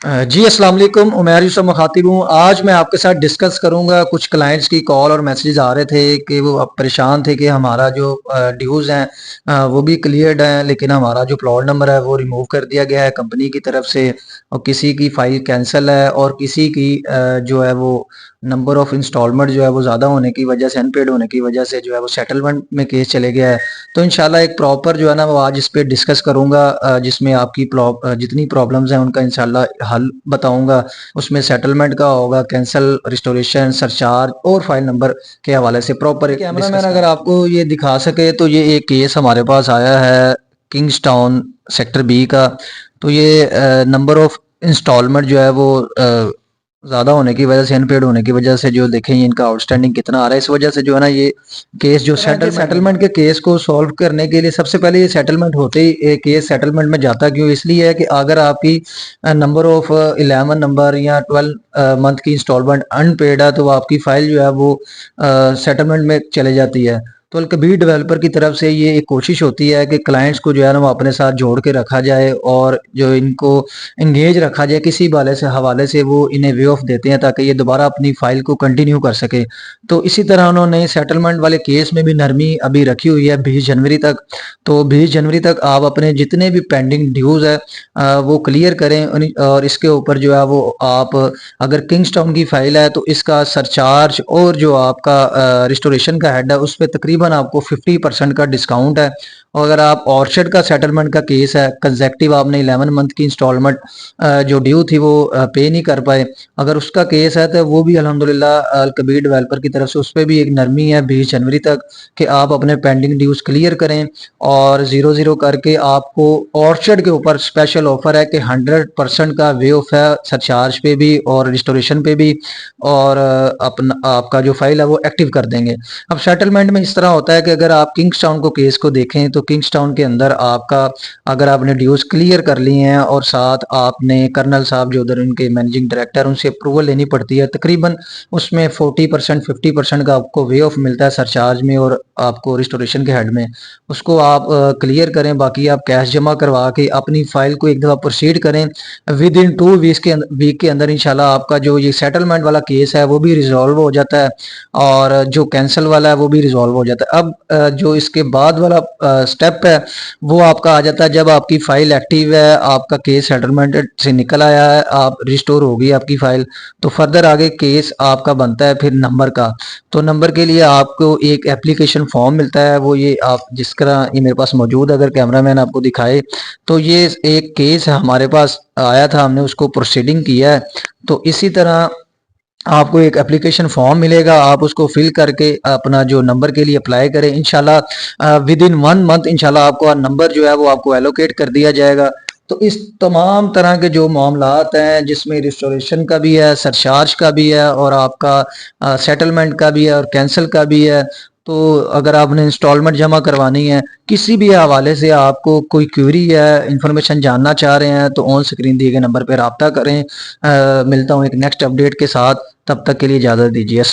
جی السلام علیکم، عمیر یوسف مخاطب ہوں۔ آج میں آپ کے ساتھ ڈسکس کروں گا، کچھ کلائنٹس کی کال اور میسیجز آ رہے تھے کہ وہ اب پریشان تھے کہ ہمارا جو ڈیوز ہیں وہ بھی کلیئرڈ ہیں، لیکن ہمارا جو پلاٹ نمبر ہے وہ ریموو کر دیا گیا ہے کمپنی کی طرف سے، اور کسی کی فائل کینسل ہے اور کسی کی جو ہے وہ نمبر آف انسٹالمنٹ جو ہے وہ زیادہ ہونے کی وجہ سے، ان پیڈ ہونے کی وجہ سے جو ہے وہ سیٹلمنٹ میں کیس چلے گیا ہے۔ تو انشاءاللہ ایک پراپر جو ہے نا وہ آج اس پہ ڈسکس کروں گا، جس میں آپ کی جتنی پرابلمز ہیں ان کا انشاءاللہ حل بتاؤں گا۔ اس میں سیٹلمنٹ کا ہوگا، کینسل، ریسٹوریشن، سرچارج اور فائل نمبر کے حوالے سے پراپر کیمرہ مین اگر آپ کو یہ دکھا سکے تو یہ ایک کیس ہمارے پاس آیا ہے کنگز ٹاؤن سیکٹر بی کا۔ تو یہ نمبر آف انسٹالمنٹ جو ہے وہ زیادہ ہونے کی وجہ سے، ان پیڈ ہونے کی وجہ سے جو دیکھیں ان کا آؤٹ اسٹینڈنگ کتنا آ رہا ہے، اس وجہ سے جو ہے نا یہ کیس جو سیٹلمنٹ کے کیس کو سولو کرنے کے لیے سب سے پہلے یہ سیٹلمنٹ ہوتے ہی کیس سیٹلمنٹ میں جاتا کیوں، اس لیے ہے کہ اگر آپ کی نمبر آف 11 نمبر یا 12 منتھ کی انسٹالمنٹ ان پیڈ ہے تو آپ کی فائل جو ہے وہ سیٹلمنٹ میں چلے جاتی ہے۔ تو الکبیر ڈیولپر کی طرف سے یہ ایک کوشش ہوتی ہے کہ کلائنٹس کو جو ہے نا وہ اپنے ساتھ جوڑ کے رکھا جائے اور جو ان کو انگیج رکھا جائے کسی حوالے سے وہ انہیں وے آف دیتے ہیں تاکہ یہ دوبارہ اپنی فائل کو کنٹینیو کر سکے۔ تو اسی طرح انہوں نے سیٹلمنٹ والے کیس میں بھی نرمی ابھی رکھی ہوئی ہے 20 جنوری تک۔ تو 20 جنوری تک آپ اپنے جتنے بھی پینڈنگ ڈیوز ہے وہ کلیئر کریں، اور اس کے اوپر جو ہے وہ آپ اگر کنگز ٹاؤن کی فائل ہے تو اس کا سرچارج اور جو آپ کا ریسٹوریشن کا ہیڈ ہے اس پہ تقریباً آپ کو 50% کا ڈسکاؤنٹ ہے۔ اور اگر آپ اورچڈ کا سیٹلمنٹ کا کیس ہے، کنزیکٹیو آپ نے 11 منتھ کی انسٹالمنٹ جو ڈیو تھی وہ پے نہیں کر پائے، اگر اس کا کیس ہے تو وہ بھی الحمدللہ الکبیر ڈیولپر کی طرف سے اس پہ بھی ایک نرمی ہے 20 جنوری تک کہ آپ اپنے پینڈنگ ڈیوز کلیئر کریں، اور 0 کر کے آپ کو اورچڈ کے اوپر اسپیشل آفر ہے کہ 100% کا وے آف ہے سرچارج پہ بھی اور ریسٹوریشن پہ بھی، اور آپ کا جو فائل ہے وہ ایکٹیو کر دیں گے۔ اب سیٹلمنٹ میں اس طرح ہوتا ہے کہ اگر آپ کنگز ٹاؤن کو کیس کو دیکھیں تو کنگز ٹاؤن کے اندر آپ کا اگر آپ نے ڈیوز کلیئر کر لی ہیں اور ساتھ آپ نے کرنل صاحب جو ادھر ان کے مینیجنگ ڈائریکٹر ان سے اپروول لینی پڑتی ہے، تقریباً اس میں 40% 50% کا آپ کو وے آف ملتا ہے سرچارج میں اور آپ کو ریسٹوریشن کے ہیڈ میں، اس کو آپ کلیئر کریں۔ باقی آپ کیش جمع کروا کے اپنی فائل کو ایک دفعہ پروسیڈ کریں، ود ان 2 ویک کے اندر انشاءاللہ آپ کا جو یہ سیٹلمنٹ والا کیس ہے وہ بھی ریزالو ہو جاتا ہے، اور جو کینسل والا ہے وہ بھی ریزالو ہو جاتا ہے۔ اب جو اس کے بعد والا سٹیپ ہے وہ آپ کا آ جاتا ہے جب آپ کی فائل ایکٹیو ہے، آپ کا کیس سیٹلمنٹ سے نکل آیا ہے، آپ ریسٹور ہوگی آپ کی فائل، تو فردر آگے کیس آپ کا بنتا ہے پھر نمبر کا۔ تو نمبر کے لیے آپ کو ایک اپلیکیشن فارم ملتا ہے، وہ یہ آپ جس طرح یہ میرے پاس موجود ہے، اگر کیمرہ مین آپ کو دکھائے تو یہ ایک کیس ہمارے پاس آیا تھا، ہم نے اس کو پروسیڈنگ کیا ہے۔ تو اسی طرح آپ کو ایک اپلیکیشن فارم ملے گا، آپ اس کو فل کر کے اپنا جو نمبر کے لیے اپلائی کریں، انشاءاللہ ود ان 1 منتھ انشاءاللہ آپ کو نمبر جو ہے وہ آپ کو ایلوکیٹ کر دیا جائے گا۔ تو اس تمام طرح کے جو معاملات ہیں جس میں ریسٹوریشن کا بھی ہے، سرچارج کا بھی ہے، اور آپ کا سیٹلمنٹ کا بھی ہے اور کینسل کا بھی ہے، تو اگر آپ نے انسٹالمنٹ جمع کروانی ہے، کسی بھی حوالے سے آپ کو کوئی کیوری ہے، انفارمیشن جاننا چاہ رہے ہیں، تو آن سکرین دیے گئے نمبر پہ رابطہ کریں۔ ملتا ہوں ایک نیکسٹ اپڈیٹ کے ساتھ، تب تک کے لیے اجازت دیجیے۔